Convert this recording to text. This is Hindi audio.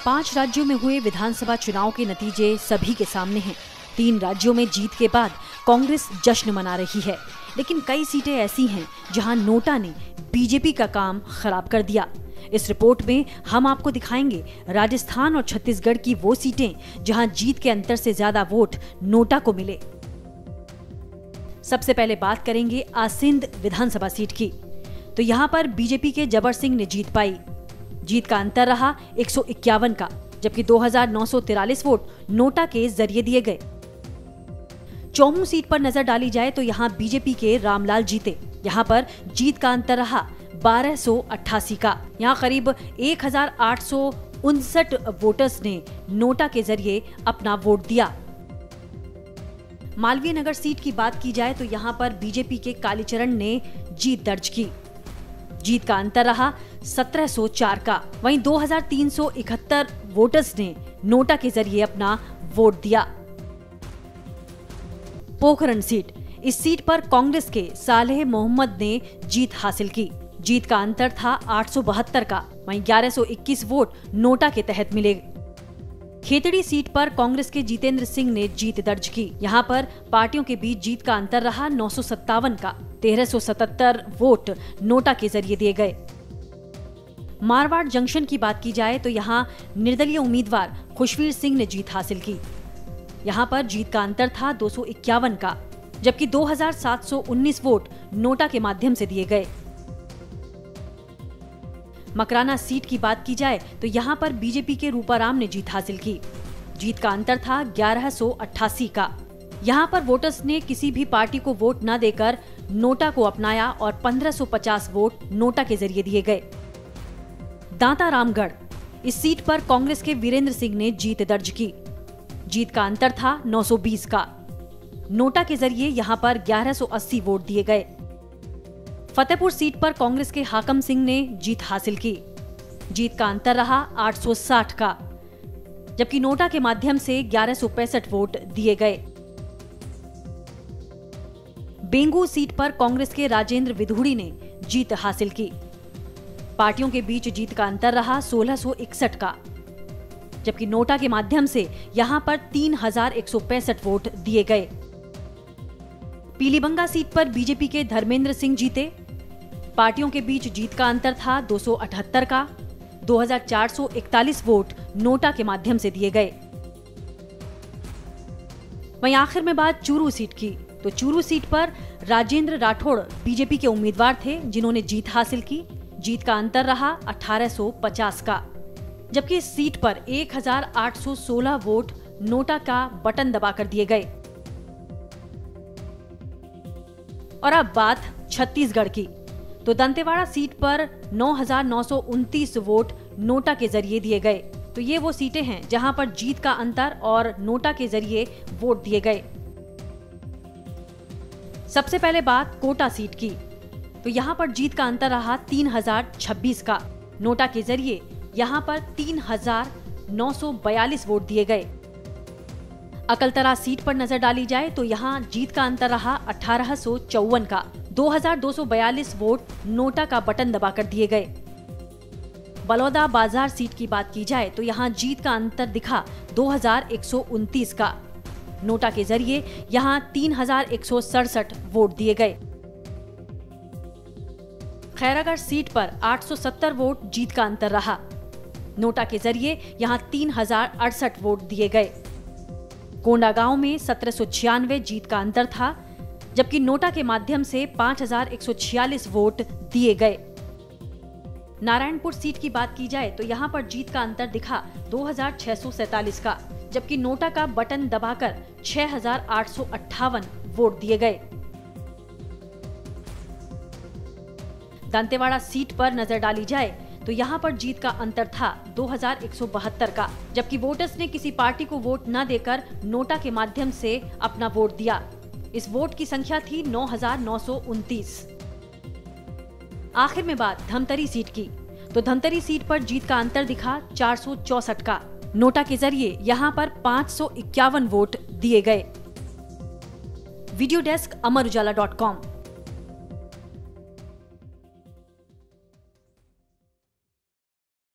5 राज्यों में हुए विधानसभा चुनाव के नतीजे सभी के सामने हैं। 3 राज्यों में जीत के बाद कांग्रेस जश्न मना रही है, लेकिन कई सीटें ऐसी हैं जहां नोटा ने बीजेपी का काम खराब कर दिया। इस रिपोर्ट में हम आपको दिखाएंगे राजस्थान और छत्तीसगढ़ की वो सीटें जहां जीत के अंतर से ज्यादा वोट नोटा को मिले। सबसे पहले बात करेंगे आसिंद विधानसभा सीट की। तो यहाँ पर बीजेपी के जबर सिंह ने जीत पाई। जीत का अंतर रहा 151 का, जबकि 2943 वोट नोटा के जरिए दिए गए। चौमू सीट पर नजर डाली जाए तो यहाँ बीजेपी के रामलाल जीते। यहाँ पर जीत का अंतर रहा 1288 का। यहाँ करीब 1859 वोटर्स ने नोटा के जरिए अपना वोट दिया। मालवीय नगर सीट की बात की जाए तो यहाँ पर बीजेपी के कालीचरण ने जीत दर्ज की। जीत का अंतर रहा 1704 का। वहीं 2371 वोटर्स ने नोटा के जरिए अपना वोट दिया। पोखरण सीट, इस सीट पर कांग्रेस के सालेह मोहम्मद ने जीत हासिल की। जीत का अंतर था 872 का। वहीं 1121 वोट नोटा के तहत मिले। खेतड़ी सीट पर कांग्रेस के जितेंद्र सिंह ने जीत दर्ज की। यहाँ पर पार्टियों के बीच जीत का अंतर रहा 957 का। 1377 वोट नोटा के जरिए दिए गए। मारवाड़ जंक्शन की बात की जाए तो यहाँ निर्दलीय उम्मीदवार खुशवीर सिंह ने जीत हासिल की। यहाँ पर जीत का अंतर था 251 का, जबकि 2719 वोट नोटा के माध्यम से दिए गए। मकराना सीट की बात की जाए तो यहाँ पर बीजेपी के रूपाराम ने जीत हासिल की। जीत का अंतर था 1188 का। यहाँ पर वोटर्स ने किसी भी पार्टी को वोट न देकर नोटा को अपनाया और 1550 वोट नोटा के जरिए दिए गए। दांता रामगढ़, इस सीट पर कांग्रेस के वीरेंद्र सिंह ने जीत दर्ज की। जीत का अंतर था 920 का। नोटा के जरिए यहाँ पर 1180 वोट दिए गए। फतेहपुर सीट पर कांग्रेस के हाकम सिंह ने जीत हासिल की। जीत का अंतर रहा 860 का, जबकि नोटा के माध्यम से 1165 वोट दिए गए। बेंगू सीट पर कांग्रेस के राजेंद्र विधुड़ी ने जीत हासिल की। पार्टियों के बीच जीत का अंतर रहा 1661 का, जबकि नोटा के माध्यम से यहां पर 3165 वोट दिए गए। पीलीबंगा सीट पर बीजेपी के धर्मेंद्र सिंह जीते। पार्टियों के बीच जीत का अंतर था 278 का। 2441 वोट नोटा के माध्यम से दिए गए। वहीं आखिर में बात चूरू सीट की, तो चूरू सीट पर राजेंद्र राठौड़ बीजेपी के उम्मीदवार थे, जिन्होंने जीत हासिल की। जीत का अंतर रहा 1850 का, जबकि इस सीट पर 1816 वोट नोटा का बटन दबाकर दिए गए। और अब बात छत्तीसगढ़ की, तो दंतेवाड़ा सीट पर 9929 वोट नोटा के जरिए दिए गए। तो ये वो सीटें हैं जहां पर जीत का अंतर और नोटा के जरिए वोट दिए गए। सबसे पहले बात कोटा सीट की, तो यहाँ पर जीत का अंतर रहा 3026 का। नोटा के जरिए यहाँ पर 3942 वोट दिए गए। अकलतरा सीट पर नजर डाली जाए तो यहाँ जीत का अंतर रहा 1854 का। 2242 वोट नोटा का बटन दबाकर दिए गए। बलौदा बाजार सीट की बात की जाए तो यहाँ जीत का अंतर दिखा 2129 का। नोटा के जरिए यहाँ 3167 वोट दिए गए। खैरागढ़ सीट पर 870 वोट जीत का अंतर रहा। नोटा के जरिए यहाँ 3068 वोट दिए गए। कोंडागांव में 1796 जीत का अंतर था, जबकि नोटा के माध्यम से 5146 वोट दिए गए। नारायणपुर सीट की बात की जाए तो यहाँ पर जीत का अंतर दिखा 2647 का, जबकि नोटा का बटन दबाकर 6858 वोट दिए गए। दंतेवाड़ा सीट पर नजर डाली जाए तो यहाँ पर जीत का अंतर था 2172 का, जबकि वोटर्स ने किसी पार्टी को वोट न देकर नोटा के माध्यम से अपना वोट दिया। इस वोट की संख्या थी 9929। आखिर में बात धमतरी सीट की, तो धमतरी सीट पर जीत का अंतर दिखा 464 का। नोटा के जरिए यहाँ पर 551 वोट दिए गए। वीडियो डेस्क, अमर उजाला.com।